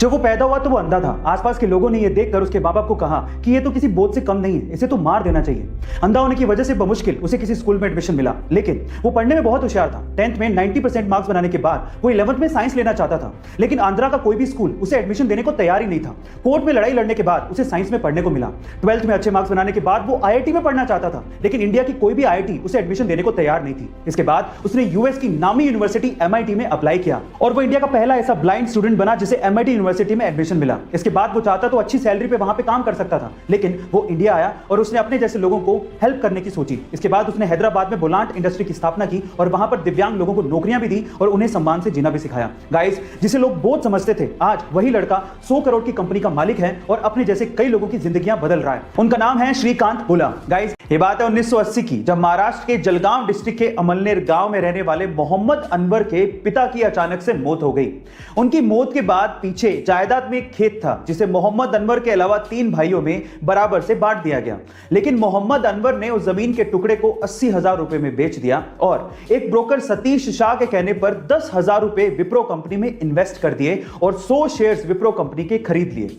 जब वो पैदा हुआ तो वो अंधा था। आसपास के लोगों ने ये देखकर उसके माँ बाप को कहा कि ये तो किसी बोझ से कम नहीं है, इसे तो मार देना चाहिए। अंधा होने की वजह से बमुश्किल उसे किसी स्कूल में एडमिशन मिला, लेकिन वो पढ़ने में बहुत होशियार था। 10th में 90% मार्क्स बनाने के बाद वो 11th में साइंस लेना चाहता था, लेकिन आंध्रा का कोई भी स्कूल उसे एडमिशन देने को तैयार ही नहीं था। कोर्ट में लड़ाई लड़ने के बाद उसे साइंस में पढ़ने को मिला। 12th में अच्छे मार्क्स बनाने के बाद वो IIT में पढ़ना चाहता था, लेकिन इंडिया की कोई भी IIT उसे एडमिशन देने को तैयार नहीं थी। इसके बाद उसने यूएस की नामी यूनिवर्सिटी MIT में अप्लाई किया और वो इंडिया का पहला ऐसा ब्लाइंड स्टूडेंट बना जिसे MIT यूनिवर्सिटी में एडमिशन मिला। इसके बाद वो चाहता तो अच्छी सैलरी पे वहां पे काम कर सकता था, लेकिन वो इंडिया आया और उसने अपने जैसे लोगों को हेल्प करने की सोची। इसके बाद उसने हैदराबाद में बुलांट इंडस्ट्री की स्थापना की और वहां पर दिव्यांग लोगों को नौकरियां भी दी और उन्हें सम्मान से जीना भी सिखाया। गाइस, जिसे लोग बोझ समझते थे, आज वही लड़का 100 करोड़ की कंपनी का मालिक है और अपने जैसे कई लोगों की जिंदगियां बदल रहा है। उनका नाम है श्रीकांत बुला। गाइस, ये बात है 1980 की, जब महाराष्ट्र के जलगांव डिस्ट्रिक्ट के अमलनेर गांव में रहने वाले मोहम्मद अनवर के पिता की अचानक से मौत हो गई। उनकी मौत के बाद पीछे जायदाद में एक खेत था जिसे मोहम्मद अनवर के अलावा 3 भाइयों में बराबर से बांट दिया गया, लेकिन मोहम्मद अनवर ने उस जमीन के टुकड़े को 80,000 रुपए में बेच दिया और एक ब्रोकर सतीश शाह के कहने पर 10,000 रुपए विप्रो कंपनी में इन्वेस्ट कर दिए और 100 शेयर्स विप्रो कंपनी के खरीद लिए।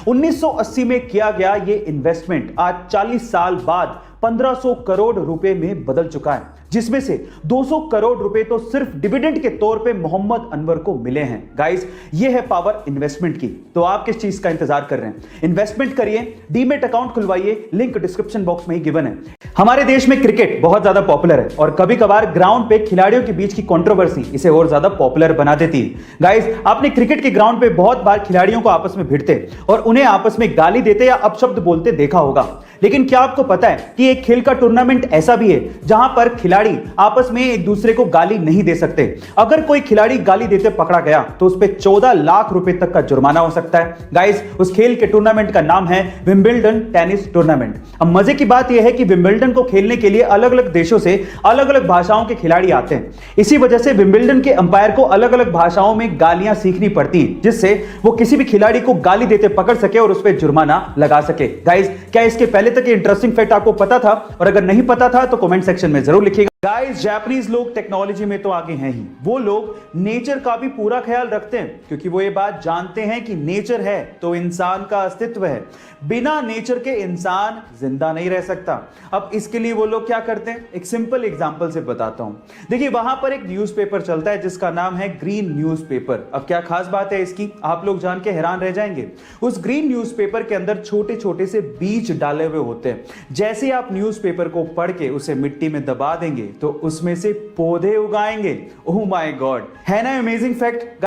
1980 में किया गया यह इन्वेस्टमेंट आज 40 साल बाद 1500 करोड़ रुपए में बदल चुका है, जिसमें से 200 करोड़ रुपए तो सिर्फ डिविडेंड के तौर पे मोहम्मद अनवर को मिले हैं। गाइस, ये है पावर इन्वेस्टमेंट की। तो आप किस चीज का इंतजार कर रहे हैं? इन्वेस्टमेंट करिए, डीमेट अकाउंट खुलवाइए, लिंक डिस्क्रिप्शन बॉक्स में ही गिवन है। हमारे देश में क्रिकेट बहुत ज्यादा पॉपुलर है और कभी कभार ग्राउंड पे खिलाड़ियों के बीच की कंट्रोवर्सी इसे और ज्यादा पॉपुलर बना देती है। गाइस, आपने क्रिकेट के ग्राउंड पे बहुत बार खिलाड़ियों को आपस में भिड़ते और उन्हें आपस में गाली देते या अपशब्द बोलते देखा होगा, लेकिन क्या आपको पता है कि एक खेल का टूर्नामेंट ऐसा भी है जहां पर खिलाड़ी आपस में एक दूसरे को गाली नहीं दे सकते। अगर कोई खिलाड़ी गाली देते पकड़ा गया तो उस पर 14 लाख रुपए तक का जुर्माना हो सकता है। गाइस, उस खेल के टूर्नामेंट का नाम है विंबलडन टेनिस टूर्नामेंट। अब मजे की बात यह है कि विंबलडन को खेलने के लिए अलग अलग देशों से अलग अलग भाषाओं के खिलाड़ी आते हैं। इसी वजह से विंबलडन के अंपायर को अलग अलग भाषाओं में गालियां सीखनी पड़ती हैं, जिससे वो किसी भी खिलाड़ी को गाली देते पकड़ सके और उस पर जुर्माना लगा सके। गाइस, क्या इसके पहले तक इंटरेस्टिंग फैक्ट आपको पता था? और अगर नहीं पता था तो कमेंट सेक्शन में जरूर लिखिएगा। गाइस, जापानीज लोग टेक्नोलॉजी में तो आगे हैं ही, वो लोग नेचर का भी पूरा ख्याल रखते हैं, क्योंकि वो ये बात जानते हैं कि नेचर है तो इंसान का अस्तित्व है। बिना नेचर के इंसान जिंदा नहीं रह सकता। अब इसके लिए वो लोग क्या करते हैं, एक सिंपल एग्जांपल से बताता हूं। देखिए, वहां पर एक न्यूज़पेपर चलता है जिसका नाम है ग्रीन न्यूज़पेपर। अब क्या खास बात है इसकी, आप लोग जान के हैरान रह जाएंगे। उस ग्रीन न्यूज़पेपर के अंदर छोटे छोटे से बीज डाले हुए होते हैं। जैसे आप न्यूज़पेपर को पढ़ के उसे मिट्टी में दबा देंगे तो उसमें से पौधे उगाएंगे। ओह माय गॉड, है ना अमेजिंग फैक्ट।